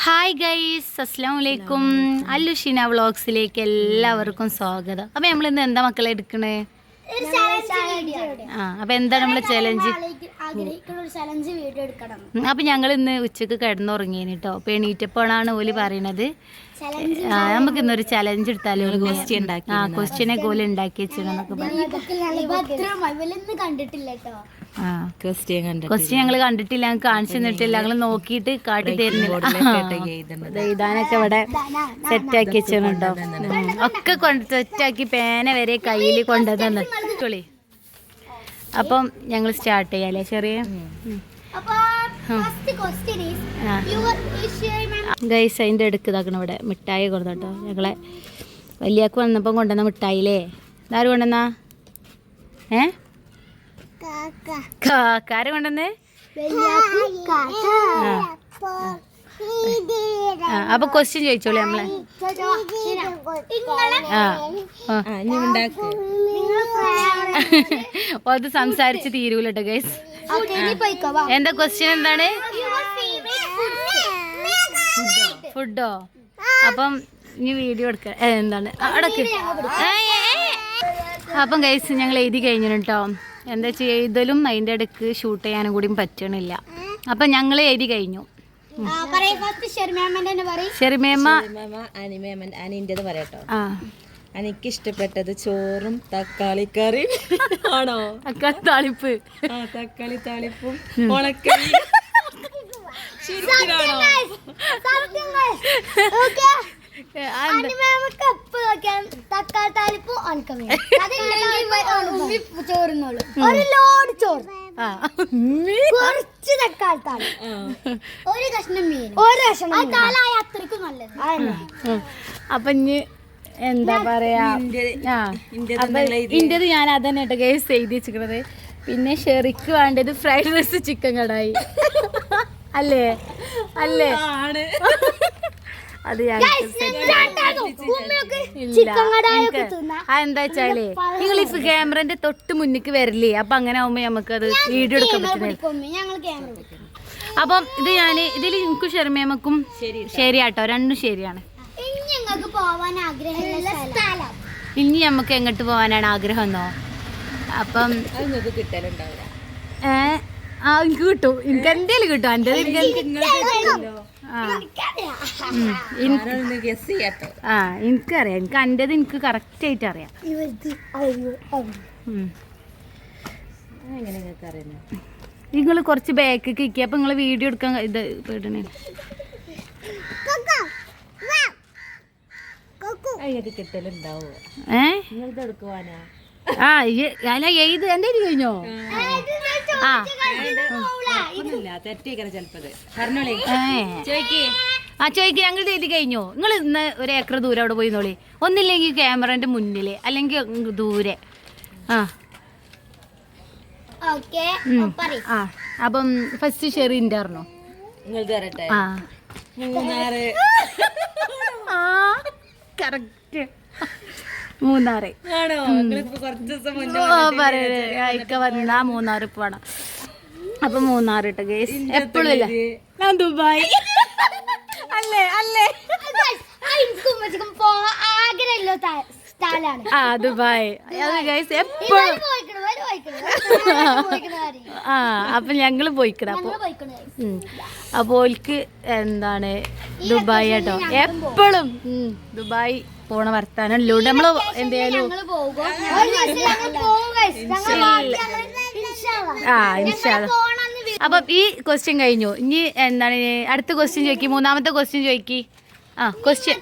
Hi guys, അസ്സലാമു അലൈക്കും. അല്ലുഷീന വ്ളോഗ്സിലേക്ക് എല്ലാവർക്കും സ്വാഗതം. അപ്പം നമ്മളിന്ന് എന്താ മക്കളെ എടുക്കണേ? അപ്പം എന്താണ് നമ്മളെ ചലഞ്ച്? അപ്പം ഞങ്ങൾ ഇന്ന് ഉച്ചക്ക് കിടന്നുറങ്ങിയേന് കേട്ടോ. അപ്പം എണീറ്റപ്പോഴാണ് ഓല് പറയണത് നമുക്ക് ഇന്നൊരു ചലഞ്ച് എടുത്താലോ, ക്വസ്റ്റ്യനെ കോല് ഉണ്ടാക്കി വെച്ചിടന്നൊക്കെ പറഞ്ഞു. ക്വസ്റ്റ്യൻ ഞങ്ങൾ കണ്ടിട്ടില്ല, ഞങ്ങൾ കാണിച്ചു തന്നിട്ടില്ല, ഞങ്ങൾ നോക്കിയിട്ട് കാട്ടി തരുന്നില്ല. എഴുതാനൊക്കെ ഇവിടെ സെറ്റാക്കി വെച്ചിട്ടുണ്ടോ, ഒക്കെ സെറ്റാക്കി പേന വരെ കയ്യിൽ കൊണ്ടുവന്നു. അപ്പം ഞങ്ങൾ സ്റ്റാർട്ട് ചെയ്യാല്ലേ ചെറിയ ഗൈസ്. അതിൻ്റെ എടുക്കുന്നതാക്കണം ഇവിടെ മിഠായി കൊടുത്തോ. ഞങ്ങളെ വലിയാക്ക് വന്നപ്പം കൊണ്ടുവന്ന മിഠായില്ലേ, ഇതാര് കൊണ്ടുവന്നാ? കാക്കാര് കൊണ്ടുവന്ന്. അപ്പൊ ക്വസ്റ്റ്യൻ ചോദിച്ചോളൂ നമ്മളെ. അത് സംസാരിച്ച് തീരൂല കേട്ടോ ഗൈസ്. എന്താ ക്വസ്റ്റ്യൻ എന്താണ്? ഫുഡോ? അപ്പം ഇനി വീഡിയോ എടുക്ക എന്താണ് അടക്ക്. അപ്പം ഗൈസ് ഞങ്ങൾ എഴുതി കഴിഞ്ഞു കേട്ടോ. എന്താ വെച്ചാൽ എഴുതലും അതിൻ്റെ ഇടയ്ക്ക് ഷൂട്ട് ചെയ്യാനും കൂടി പറ്റണില്ല. അപ്പം ഞങ്ങൾ എഴുതി കഴിഞ്ഞു. എനിക്ക് ഇഷ്ടപ്പെട്ടത് ചോറും തക്കാളിക്കറിയും ആണോ? തക്കാളി താളിപ്പ്. തക്കാളി താളിപ്പും മുളക്കറി. അപ്പൊ ഇനി എന്താ പറയാ, ഇന്റത് ഞാൻ അതന്നെ കേട്ടോ ഗൈസ് എഴുതി വെച്ചിരിക്കണത്. പിന്നെ ഷെറിക്ക് വേണ്ടത് ഫ്രൈഡ് റൈസ് ചിക്കൻ കടായി അല്ലേ? അല്ലേ? അത് എന്താ വെച്ചാലേ നിങ്ങൾ ഈ ക്യാമറന്റെ തൊട്ട് മുന്നിക്ക് വരില്ലേ, അപ്പൊ അങ്ങനെ ആവുമ്പോ നമുക്കത് വീഡിയോ എടുക്കാൻ പറ്റുന്നില്ല. അപ്പം ഇത് ഇതിൽ എനിക്കും ഷെർമേമക്കും ശരിയാട്ടോ, രണ്ടും ശരിയാണ്. ഇനി നമുക്ക് എങ്ങോട്ട് പോവാനാണ് ആഗ്രഹം എന്നോ? അപ്പം എനിക്ക് കിട്ടും, എനിക്ക് എന്തേലും കിട്ടും. എൻ്റെ എനിക്കറിയാം, എനിക്ക് എൻ്റെത് എനിക്ക് കറക്റ്റ് ആയിട്ട് അറിയാം. നിങ്ങൾ കുറച്ച് ബാക്ക് കിക്കി, അപ്പൊ നിങ്ങള് വീഡിയോ എടുക്കാൻ ഇത് പെടണേ. എഴുത് എന്റെ കഴിഞ്ഞോ? ചോയ്ക്ക് ഞങ്ങൾ എഴുതി കഴിഞ്ഞോ? നിങ്ങൾ ഇന്ന് 1 ഏക്കർ ദൂരം അവിടെ പോയി നോളി, ഒന്നില്ലെങ്കിൽ ക്യാമറന്റെ മുന്നില് അല്ലെങ്കിൽ ദൂരെ. അപ്പം ഫസ്റ്റ് ഷെറി ഉണ്ടായിരുന്നോ? കറക്റ്റ് മൂന്നാറ്. ഇക്ക വന്നാ മൂന്നാറ് പോണം. അപ്പൊ മൂന്നാറ് ഇട്ട ഗേസ് എപ്പോഴും ഇല്ല. ഞാൻ ദുബായ് അല്ലേ? അല്ലേ? ദുബായ് അത് ഗൈസ് എപ്പോഴും. അപ്പൊ ഞങ്ങള് പോയിക്കണം. അപ്പൊ ഓൽക്ക് എന്താണ് ദുബായ് കേട്ടോ. എപ്പോഴും ദുബായ് പോണ വർത്താനല്ലോ നമ്മള് എന്തായാലും. അപ്പൊ ഈ ക്വസ്റ്റ്യൻ കഴിഞ്ഞു. ഇനി എന്താണ് അടുത്ത ക്വസ്റ്റ്യൻ ചോദിക്കി, മൂന്നാമത്തെ ക്വസ്റ്റ്യൻ ചോദിക്കി. ക്വസ്റ്റ്യൻ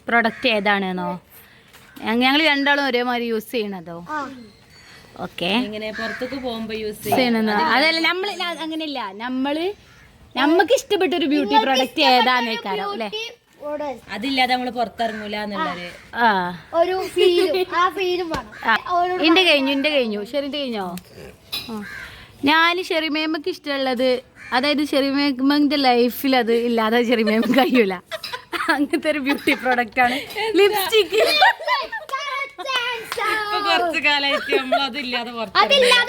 പ്രൊഡക്റ്റ് ഏതാണെന്നോ? ഞങ്ങൾ രണ്ടാളും ഒരേമാതിരി യൂസ് ചെയ്യണതോ? ഓക്കെ, അതല്ല നമ്മള് അങ്ങനെയല്ല, നമ്മക്ക് ഇഷ്ടപ്പെട്ട ഒരു ബ്യൂട്ടി പ്രൊഡക്റ്റ് ഏതാന്നേക്കാരോ അല്ലെ? അതില്ലാതെ നമ്മള് പുറത്തിറങ്ങൂല. എന്റെ കഴിഞ്ഞു. ഷെറിന്റെ കഴിഞ്ഞോ? ഞാൻ ഷെറിമേമക്ക് ഇഷ്ടമുള്ളത്, അതായത് ഷെറിമേമന്റെ ലൈഫിൽ അത് ഇല്ലാതെ ഷെറിമേമ കഴിയൂല. അങ്ങനത്തെ ഒരു ബ്യൂട്ടി പ്രൊഡക്റ്റ് ആണ് ലിപ്സ്റ്റിക്. കുറച്ച് കാലായിട്ട് നമ്മളതില്ലാതെ ഞാൻ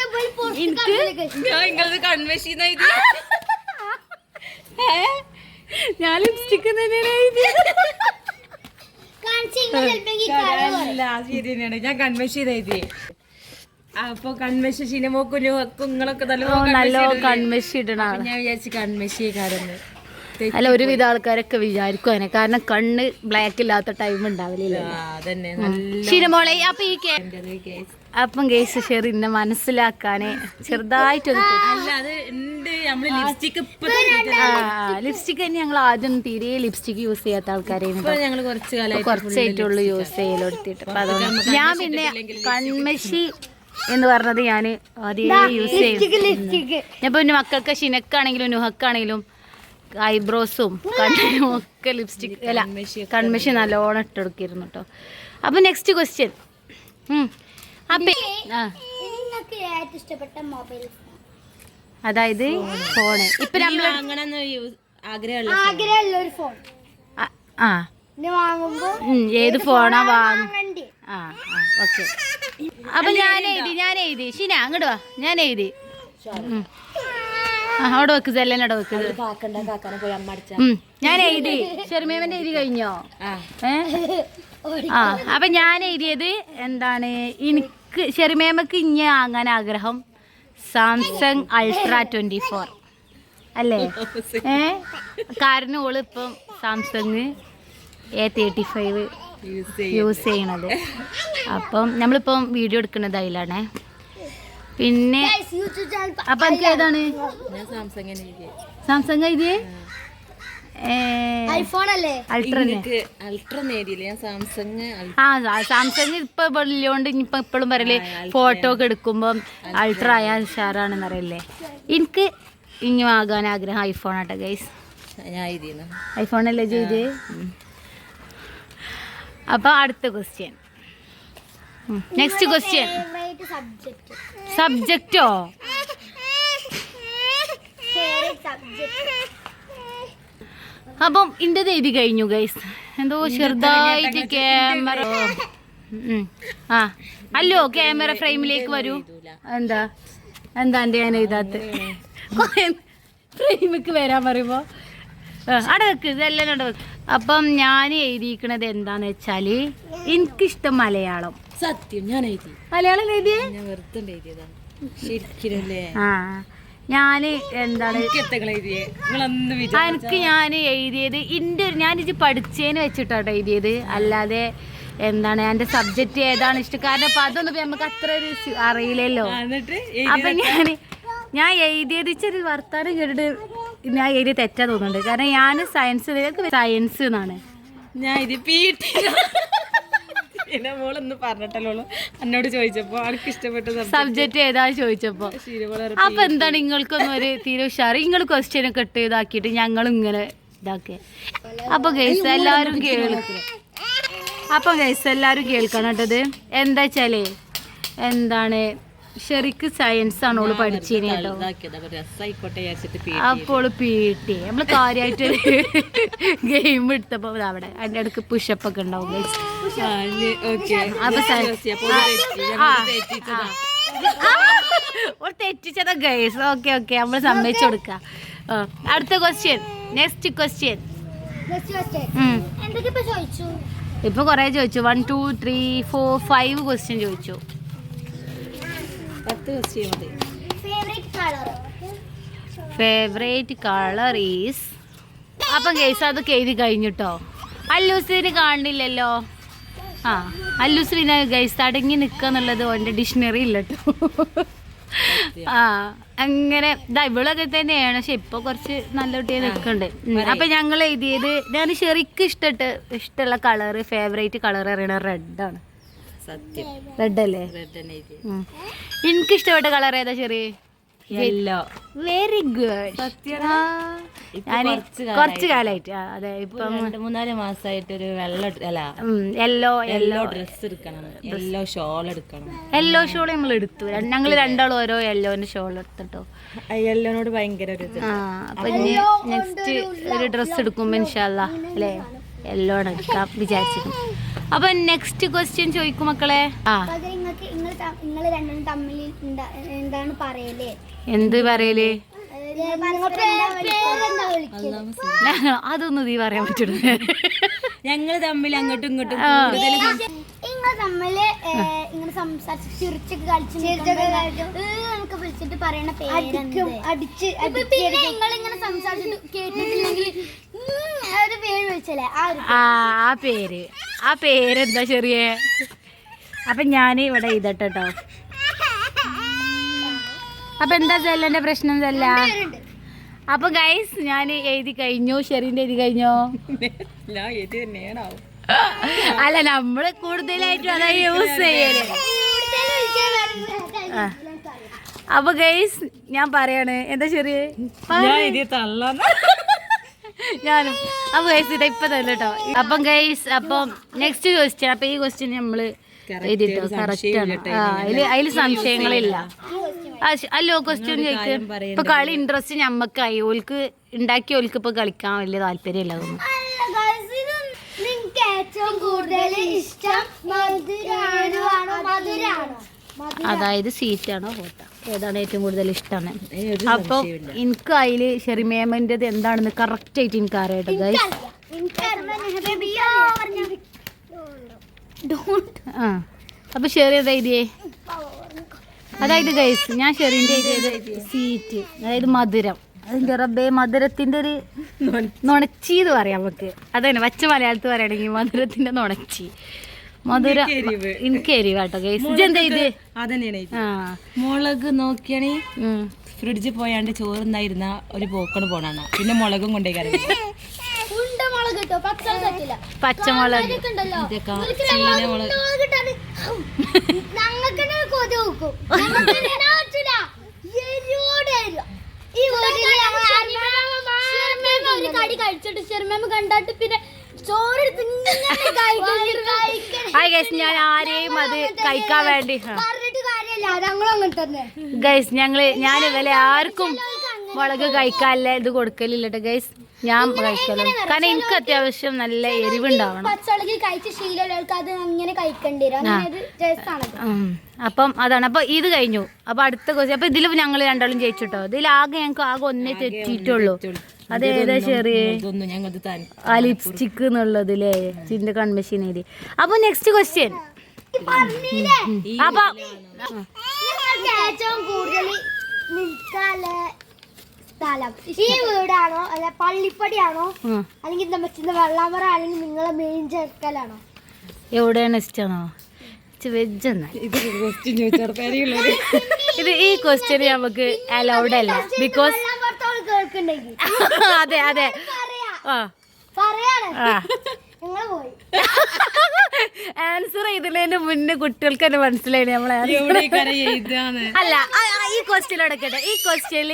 നിങ്ങളത് കൺവെൻഷൻ ഞാൻ ലിപ്സ്റ്റിക് ശരിയാണ് ഞാൻ കൺവെൻഷൻ എഴുതി. അപ്പൊ കൺവെൻഷൻ സിനിമക്കും നിങ്ങളൊക്കെ നല്ല കൺവെൻഷൻ ഇടണം. ഞാൻ വിചാരിച്ചു കൺവെൻഷൻ കാരണം അല്ല ഒരുവിധ ആൾക്കാരൊക്കെ വിചാരിക്കും അതിനെ, കാരണം കണ്ണ് ബ്ലാക്ക് ഇല്ലാത്ത ടൈം ഉണ്ടാവില്ല. ശിരമോളെ അപ്പൊ ഈ അപ്പം കേസ് ഷെറി എന്നെ മനസ്സിലാക്കാന് ചെറുതായിട്ടൊരു ലിപ്സ്റ്റിക് തന്നെ ഞങ്ങൾ ആദ്യം തീരെ ലിപ്സ്റ്റിക് യൂസ് ചെയ്യാത്ത ആൾക്കാരായിരുന്നു. കുറച്ചായിട്ടുള്ളൂ യൂസ് ചെയ്യലെടുത്തിട്ട്. അപ്പൊ അതുകൊണ്ട് ഞാൻ പിന്നെ കൺമഷി എന്ന് പറഞ്ഞത് ഞാൻ ആദ്യമേ യൂസ് ചെയ്യും. ഞാൻ പിന്നെ മക്കൾക്ക് ഷിനക്കാണെങ്കിലും നുഹക്കാണെങ്കിലും ഐബ്രോസും കണ്ണിനും ഒക്കെ ലിപ്സ്റ്റിക് അല്ല കൺമഷി നല്ലോണം ഇട്ടെടുക്കിയിരുന്നു കേട്ടോ. അപ്പൊ നെക്സ്റ്റ് ക്വസ്റ്റ്യൻ, അതായത് ഫോണ് ഇപ്പൊ നമ്മൾ ഏത് ഫോണാ വാങ്ങ? ഓക്കെ. അപ്പൊ ഞാൻ എഴുതി ഷിന അങ്ങോട്ട് വാ, ഞാൻ എഴുതി. അവിടെ വെക്ക് സെല്ലനോടെ വെക്ക്. ഞാൻ എഴുതി. ഷെർമേമന്റെ എഴുതി കഴിഞ്ഞോ? അപ്പൊ ഞാൻ എഴുതിയത് എന്താണ്, എനിക്ക് ഷെർമേമക്ക് ഇനി വാങ്ങാൻ ആഗ്രഹം സാംസങ് അൾട്രാ 24 അല്ലേ? കാരണം ഓള് ഇപ്പം സാംസങ് A35 യൂസ് ചെയ്യണത്. അപ്പം നമ്മളിപ്പം വീഡിയോ എടുക്കുന്നത് അതിലാണേ. പിന്നെ അപ്പൊ എനിക്ക് ഏതാണ് സാംസങ് ഇത് സാംസങ് ഇപ്പൊ വെള്ളിയോണ്ട് ഇനിയിപ്പൊ എപ്പോഴും പറയല് ഫോട്ടോ ഒക്കെ എടുക്കുമ്പം അൾട്ര ആയാൽ ഉഷാറാണെന്ന് അറിയില്ലേ. എനിക്ക് ഇനി വാങ്ങാൻ ആഗ്രഹം ഐഫോൺ ആട്ടെ ഗൈസ്. ഐഫോൺ അല്ലേ ചെയ്ത്. അപ്പൊ അടുത്ത ക്വസ്റ്റ്യൻ, നെക്സ്റ്റ് ക്വസ്റ്റ്യൻ. സബ്ജക്റ്റോ? അപ്പം ഇന്റത് എഴുതി കഴിഞ്ഞു ഗൈസ്. എന്തോ ചെറുതായിട്ട് ക്യാമറ അല്ലോ ക്യാമറ ഫ്രെയിമിലേക്ക് വരൂ. എന്താ എന്റെ ഞാൻ എഴുതാത്ത ഫ്രെയിമിക്ക് വരാൻ പറയുമ്പോ അവിടെ വെക്ക്, ഇതെല്ലാം അവിടെ വെക്ക്. അപ്പം ഞാൻ എഴുതിയിരിക്കണത് എന്താന്ന് വെച്ചാല് എനിക്കിഷ്ടം മലയാളം. സത്യം ഞാൻ എഴുതി മലയാളം എഴുതിയേ? ഞാന് എന്താണ് എനിക്ക് ഞാൻ എഴുതിയത് ഞാനിത് പഠിച്ചതിന് വെച്ചിട്ടാട്ടോ എഴുതിയത്. അല്ലാതെ എന്താണ് എൻ്റെ സബ്ജക്റ്റ് ഏതാണ് ഇഷ്ടം, കാരണം അപ്പൊ അതൊന്നും നമുക്ക് അത്ര ഒരു അറിയില്ലല്ലോ. അപ്പൊ ഞാൻ എഴുതിയത് ഇച്ചൊരു വർത്താനം കേട്ടിട്ട് ഞാൻ എഴുതി തെറ്റാ തോന്നുന്നുണ്ട്. കാരണം ഞാൻ സയൻസ് എന്നാണ് ഞാൻ പറഞ്ഞിട്ടല്ലോ എന്നോട് ചോദിച്ചപ്പോ അവർക്ക് ഇഷ്ടപ്പെട്ട സബ്ജക്റ്റ് ഏതാ ചോദിച്ചപ്പോ. അപ്പൊ എന്താണ് നിങ്ങൾക്കൊന്നും ഒരു തീരെ ഉഷാറ്, നിങ്ങൾ ക്വസ്റ്റ്യൻ ഒക്കെ ഇട്ട് ഇതാക്കിയിട്ട് ഞങ്ങളും ഇങ്ങനെ ഇതാക്കിയ. അപ്പൊ ഗൈസ് എല്ലാരും കേൾക്കണം കേട്ടത്. എന്താ വെച്ചാലേ എന്താണ് ശരിക്ക് സയൻസ് ആണ് ഓള് പഠിച്ചിന് കേട്ടോ. അപ്പോൾ പീട്ടി നമ്മള് കാര്യമായിട്ട് ഗെയിം എടുത്തപ്പോ അവിടെ അതിന്റെ അടുക്ക് പുഷപ്പ് ഒക്കെ ഉണ്ടാവും. അപ്പൊ തെറ്റിച്ചതാ ഗൈസ്. ഓക്കെ നമ്മള് സമ്മതിച്ചു കൊടുക്കാം. അടുത്ത ക്വസ്റ്റ്യൻ, നെക്സ്റ്റ് ക്വസ്റ്റ്യൻ. ഇപ്പൊ കൊറേ ചോദിച്ചു, 1 2 3 4 5 ക്വസ്റ്റ്യൻ ചോദിച്ചു. 10 ക്വസ്റ്റ്യൻ മതി. Favourite colour is. അപ്പം ഗൈസ് അതൊക്കെ എഴുതി കഴിഞ്ഞിട്ടോ. അല്ലൂസിന് കാണുന്നില്ലല്ലോ. അല്ലൂസ് പിന്നെ ഗൈസ് അടങ്ങി നിൽക്കാന്നുള്ളത് ഓൻ്റെ ഡിക്ഷണറി ഇല്ല കേട്ടോ. അങ്ങനെ ഇവളൊക്കെ തന്നെയാണ്, പക്ഷെ ഇപ്പൊ കുറച്ച് നല്ല കുട്ടിയെ നിൽക്കുന്നുണ്ട്. അപ്പൊ ഞങ്ങൾ എഴുതിയത് ഞാൻ ശരിക്കും ഇഷ്ടമുള്ള കളറ് ഫേവറേറ്റ് കളർ അറിയണ റെഡാണ്. റെഡ് അല്ലേ? എനിക്ക് ഇഷ്ടപ്പെട്ട കളർ ഏതാ ചെറിയ? യെല്ലോ. Very good. കുറച്ച് കാലായിട്ട് അതെ ഇപ്പം 3-4 മാസമായിട്ട് ഒരു യെല്ലോ ഡ്രസ് എടുക്കണം, യെല്ലോ ഷോൾ എടുക്കണം. യെല്ലോ ഷോൾ നമ്മൾ എടുത്തു. ഞങ്ങൾ രണ്ടാളും ഓരോ യെല്ലോന്റെ ഷോൾ എടുത്തിട്ടോ. യെല്ലോനോട് ഭയങ്കര ഒരു അപ്പൊ ഇനി നെക്സ്റ്റ് ഒരു ഡ്രസ് എടുക്കുമ്പോ ഇൻഷാല്ലാ അല്ലേ യെല്ലോ എടുക്കാം വിചാരിച്ചിരുന്നു. അപ്പൊ നെക്സ്റ്റ് ക്വസ്റ്റ്യൻ ചോദിക്കും മക്കളെ. നിങ്ങൾ രണ്ടും തമ്മിൽ എന്താണ് പറയലേ? എന്ത് പറയല്? അതൊന്നും നീ പറയാൻ പറ്റുള്ളൂ. ഞങ്ങള് തമ്മിൽ അങ്ങോട്ടും ഇങ്ങോട്ടും നിങ്ങൾ തമ്മില് ഇങ്ങനെ സംസാരിച്ച് ചിരിച്ചൊക്കെ കളിച്ച് നമുക്ക് വിളിച്ചിട്ട് പറയണ അടിച്ച് പിന്നെ നിങ്ങൾ ഇങ്ങനെ സംസാരിച്ചിട്ട് കേട്ടിട്ടില്ലെങ്കിൽ ഒരു പേര് വിളിച്ചല്ലേ ആ പേരെന്താ ചെറിയ? അപ്പൊ ഞാൻ ഇവിടെ എഴുതട്ടോ. അപ്പൊ എന്താ ചെല്ലന്റെ പ്രശ്നം ചെല്ല? അപ്പൊ ഗൈസ് ഞാൻ എഴുതി കഴിഞ്ഞു. ഷെറിന്റെ എഴുതി കഴിഞ്ഞോ? അല്ല, നമ്മള് കൂടുതലായിട്ടും അതാ യൂസ് ചെയ്യല്. അപ്പൊ ഗൈസ് ഞാൻ പറയാണ്, എന്താ ചെറിയ ഞാനും. അപ്പൊ ഗൈസ് ഇതാ ഇപ്പൊ തന്നെ കേട്ടോ. അപ്പം ഗൈസ് അപ്പം നെക്സ്റ്റ് ക്വസ്റ്റ്യൻ. അപ്പൊ ഈ ക്വസ്റ്റ്യൻ നമ്മള് എഴുതിട്ടോ. കറക്റ്റ് ആണ്. അതില് സംശയങ്ങളില്ല. അല്ലോ ക്വസ്റ്റ്യൻ ചോദിക്ക്. ഇപ്പൊ കളി ഇൻട്രസ്റ്റ് ഞമ്മക്കായി. ഓൾക്ക് ഉണ്ടാക്കി ഓൾക്ക് ഇപ്പൊ കളിക്കാൻ വലിയ താല്പര്യമില്ല. തോന്നുന്നു അതായത് സ്വീറ്റാണോ ഹോട്ട ഏതാണ് ഏറ്റവും കൂടുതൽ ഇഷ്ടമാണ്? അപ്പം എനിക്ക് അതില് ഷെറിമേമൻ്റെത് എന്താണെന്ന് കറക്റ്റ് ആയിട്ട് എനിക്ക് അറിയട്ടെ ഗൈസ്. അപ്പൊ ഷെറി ഏതാ എഴുതിയേ? അതായത് ഗൈസ് ഞാൻ ഷെറിന്റെ എഴുതിയത് സ്വീറ്റ്, അതായത് മധുരം. അതിന്റെ റബ്ബേ മധുരത്തിന്റെ ഒരു നുണച്ചി എന്ന് പറയാം നമുക്ക്. അതന്നെ വച്ച മലയാളത്തിൽ പറയുകയാണെങ്കിൽ മധുരത്തിന്റെ നുണച്ചി. മധുര എനിക്ക് എരിവാട്ടോ ഗൈസ്. ഇതെന്താ ഇത്? അതന്നെയാണ് മുളക് നോക്കിയാണെ ഫ്രിഡ്ജിൽ പോയാണ്ട് ചോറുണ്ടായിരുന്ന ഒരു പോക്കണ് പോണാണ്. പിന്നെ മുളകും കൊണ്ടേ കറി പച്ചമുളക് കടി കഴിച്ചിട്ട് ഷെർമേമ കണ്ടാട്ട് പിന്നെ ഞാൻ ആരെയും അത് കഴിക്കാൻ വേണ്ടി ഗൈസ് ഞാൻ ഇവരെ ആർക്കും മുളക് കഴിക്കാല്ല ഇത് കൊടുക്കലില്ലട്ടെ ഗൈസ്. ഞാൻ കഴിക്കല്ലോ കാരണം എനിക്ക് അത്യാവശ്യം നല്ല എരിവുണ്ടാവണം. അപ്പം അതാണ്. അപ്പൊ ഇത് കഴിഞ്ഞു. അപ്പൊ അടുത്ത ക്വസ്റ്റ്യൻ. അപ്പൊ ഇതിൽ ഞങ്ങൾ രണ്ടാളും ജയിച്ചിട്ടോ. ഇതിലാകെ ഞങ്ങൾക്ക് ആകെ ഒന്നേ തെറ്റിയിട്ടുള്ളൂ. അതേതാ ചെറിയ ആ ലിപ്സ്റ്റിക്ക് എന്നുള്ളതില്ലേ ചിന്റെ കൺമെഷീൻ എഴുതി. അപ്പൊ നെക്സ്റ്റ് ക്വസ്റ്റ്യൻ. അപ്പൊ ഏറ്റവും കൂടുതൽ സ്ഥലം ഈ വീടാണോ അല്ല പള്ളിപ്പടിയാണോ അല്ലെങ്കിൽ എന്താ വെള്ളാമറ അല്ലെങ്കിൽ നിങ്ങളെ മെയിൻ ചേർക്കലാണോ? എവിടെയാണ് ഇഷ്ടമാണോ? വെജ് എന്നാൽ ഇത് ഈ ക്വസ്റ്റ്യൻ നമുക്ക് അലൗഡ് അല്ല. ബിക്കോസ് അതെ അതെ ആൻസർ ചെയ്തതിന് മുന്നേ കുട്ടികൾക്ക് തന്നെ മനസ്സിലായി നമ്മളെ. അല്ല ഈ ക്വസ്റ്റ്യൻ എടുക്കട്ടെ. ഈ ക്വസ്റ്റ്യനിൽ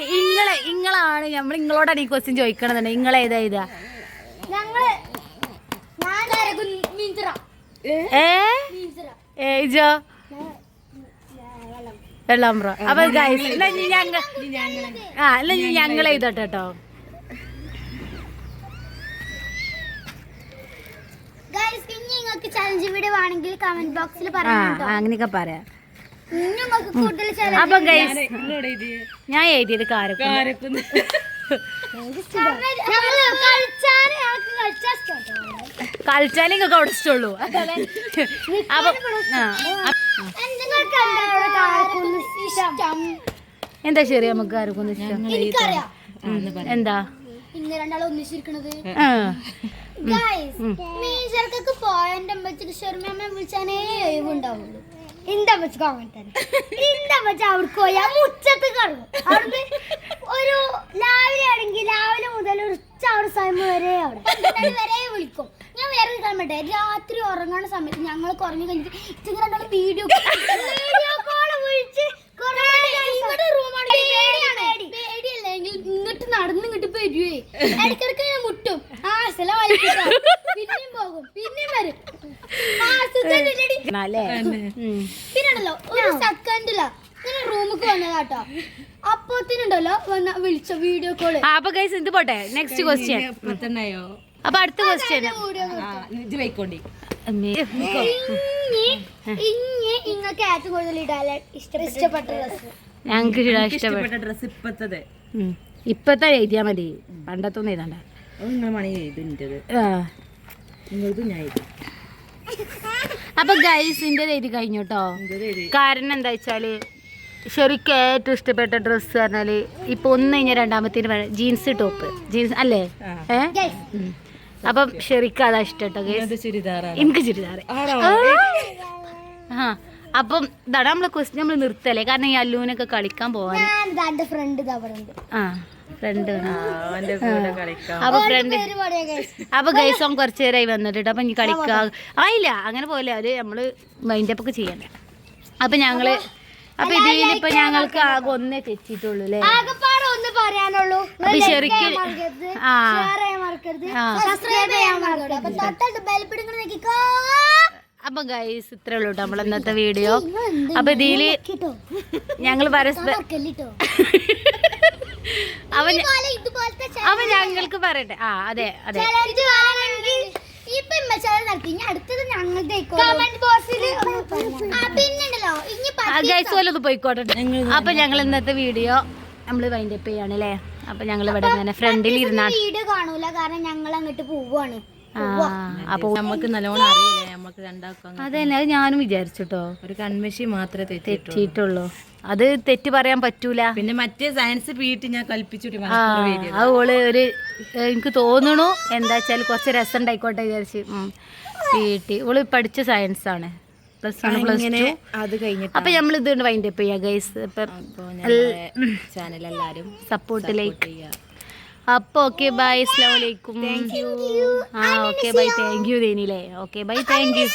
ഇങ്ങളാണ് നമ്മൾ ഇങ്ങളോടാണ് ഈ ക്വസ്റ്റ്യൻ ചോദിക്കണമെന്നുണ്ട്. നിങ്ങൾ ഏതാ ഇതാ? ഏജോ വെള്ളാമ്പ്ര. അപ്പൊ ഗൈസ് ഞങ്ങൾ എഴുതട്ടെ കേട്ടോ. ചലഞ്ച് വീഡിയോ ആണെങ്കിൽ കമന്റ് ബോക്സിൽ പറയാം. അങ്ങനെയൊക്കെ പറയാം. അപ്പൊ ഗൈസ് ഞാൻ എഴുതിയത് കാരക്കുന്ന്. കളിച്ചാൽ നിങ്ങൾക്ക് അവിടെ ഇഷ്ടമുള്ളൂ. അപ്പൊ എന്താ ശരി നമുക്ക് കാരക്കുന്ന് ഇഷ്ടം? എന്താ രണ്ടാളും ഒന്നിച്ചിരിക്കണത്? മീൻചർക്കൊക്കെ പോയന്റെ അമ്മച്ചക്ക് ഷെർമേമ്മ വിളിച്ചാനേ ഒഴിവുണ്ടാവുള്ളൂ. എന്റെ അമ്മച്ചക്ക് അങ്ങനെ തന്നെ. എന്റെ അമ്മച്ച അവിടേക്ക് പോയാൽ മുറ്റത്ത് കറങ്ങും. അവിടുന്ന് ഒരു രാവിലെ ആണെങ്കിൽ രാവിലെ മുതൽ ഒരു ഉച്ച അവിടെ സമയം വരെ അവിടെ വരെ വിളിക്കും. ഞാൻ വേറെ നിൽക്കാൻ പറ്റേ രാത്രി ഉറങ്ങുന്ന സമയത്ത് ഞങ്ങൾ കുറഞ്ഞു കഴിഞ്ഞിട്ട് രണ്ടാളും വീഡിയോ കോള് വിളിച്ച് പേടിയല്ലെങ്കിൽ ഇങ്ങോട്ട് നടന്ന് ഇങ്ങോട്ട് വരുവേ. ഇടയ്ക്കിടയ്ക്ക് ഞാൻ മുട്ടും. പിന്നെയും പോകും പിന്നെയും വരും. പിന്നെയുണ്ടല്ലോ ഒരു സെക്കൻഡില ഇങ്ങനെ റൂമിക്ക് വന്നതാട്ടോ. അപ്പത്തിനുണ്ടല്ലോ വിളിച്ച വീഡിയോ കോള്. അപ്പൊ ഗൈസ് ഇത് പോട്ടെ. Next question. അപ്പൊ അടുത്ത ക്വസ്റ്റ്യൻ. നിങ്ങൾക്ക് ഏറ്റവും കൂടുതൽ ഇടാൻ ഇഷ്ടപ്പെട്ട ഡ്രസ്? ഞങ്ങൾക്ക് ഇഷ്ടപ്പെട്ട ഇഷ്ടപ്പെട്ട ഡ്രസ് ഇപ്പത്തത് ഇപ്പത്തെ എഴുതിയാ മതി, പണ്ടത്തൊന്നും എഴുതണ്ട. അത് നിങ്ങൾ മണി എഴുതിൻ്റെത്, നിങ്ങളത് ഞാൻ എഴുതി. അപ്പൊ ഗൈസിന്റെ എഴുതി കഴിഞ്ഞു കേട്ടോ. കാരണം എന്താ വെച്ചാല് ശരിക്കും ഏറ്റവും ഇഷ്ടപ്പെട്ട ഡ്രസ്സ് പറഞ്ഞാല് ഇപ്പൊ ഒന്ന് കഴിഞ്ഞാൽ രണ്ടാമത്തേന് ജീൻസ് ടോപ്പ്, ജീൻസ് അല്ലേ? അപ്പം ശരിക്കും അതാ ഇഷ്ടം കേട്ടോ ഗൈസ്. ചുരിദാറാണ് എനിക്ക് ചുരിദാർ. ആ അപ്പം ഇതാണ് നമ്മളെ ക്വസ്റ്റ്യൻ നമ്മൾ നിർത്തല്ലേ, കാരണം ഈ അല്ലൂനൊക്കെ കളിക്കാൻ പോവാൻ. ആ ഫ്രണ്ട് അപ്പൊ ഫ്രണ്ട് അപ്പൊ ഗൈസ് ഓൻ കുറച്ചു നേരമായി വന്നിട്ട് അപ്പൊ ഇനി കളിക്കാ ആയില്ല, അങ്ങനെ പോലെ അത് നമ്മള് മൈൻഡപ്പ് ഒക്കെ ചെയ്യണ്ടേ. അപ്പൊ ഞങ്ങള് അപ്പൊ ഇതിലിപ്പോ ഞങ്ങൾക്ക് ആകെ ഒന്നേ തെറ്റിട്ടുള്ളൂ അല്ലേ? അപ്പൊ ശരിക്കും അപ്പൊ ഗൈസ് ഇത്രേ ഉള്ളൂ നമ്മൾ ഇന്നത്തെ വീഡിയോ. അപ്പൊ ഇതില് ഞങ്ങൾ പരസ്പരം അവ ഞങ്ങൾക്ക് പറയട്ടെ. ആ അതെ അതെ ഗൈസ് പോലത് പോയിക്കോട്ടെ. അപ്പൊ ഞങ്ങൾ ഇന്നത്തെ വീഡിയോ നമ്മള് വൈൻഡപ്പ് ചെയ്യാണ് അല്ലേ? അപ്പൊ ഞങ്ങൾ ഇവിടെ ഇങ്ങനെ ഫ്രണ്ടിൽ ഇരുന്നാ വീഡിയോ കാണൂല, കാരണം ഞങ്ങൾ അങ്ങോട്ട് പോവാണ്. അപ്പൊ നമുക്ക് നല്ലോണം അറിയില്ലേ, നമുക്ക് രണ്ടാക്കാം. അതന്നെ അത് ഞാനും വിചാരിച്ചിട്ടോ. ഒരു കൺമഷി മാത്രമേ തെറ്റിയിട്ടുള്ളൂ, അത് തെറ്റ് പറയാൻ പറ്റൂല. പിന്നെ മറ്റേ സയൻസ് പീട്ടി ഞാൻ കൽപ്പിച്ചിട്ട് അത് ഓള് ഒരു എനിക്ക് തോന്നണു എന്താ വെച്ചാൽ കുറച്ച് രസം ഉണ്ടായിക്കോട്ടെ വിചാരിച്ച് പീട്ടി. ഓള് പഠിച്ച സയൻസ് ആണ്, +1 +2 അത് കഴിഞ്ഞിട്ട്. അപ്പൊ നമ്മൾ ഇത് വൈൻഡപ്പ് ചെയ്യാം ഗൈസ്. ചാനൽ എല്ലാരും സപ്പോർട്ടിലേക്ക്. അപ്പൊ ഓക്കെ ബൈ, അസ്സലാമു അലൈക്കും. ഓക്കെ ബൈ, താങ്ക് യു ദേനിലേ. Okay bye, thank U.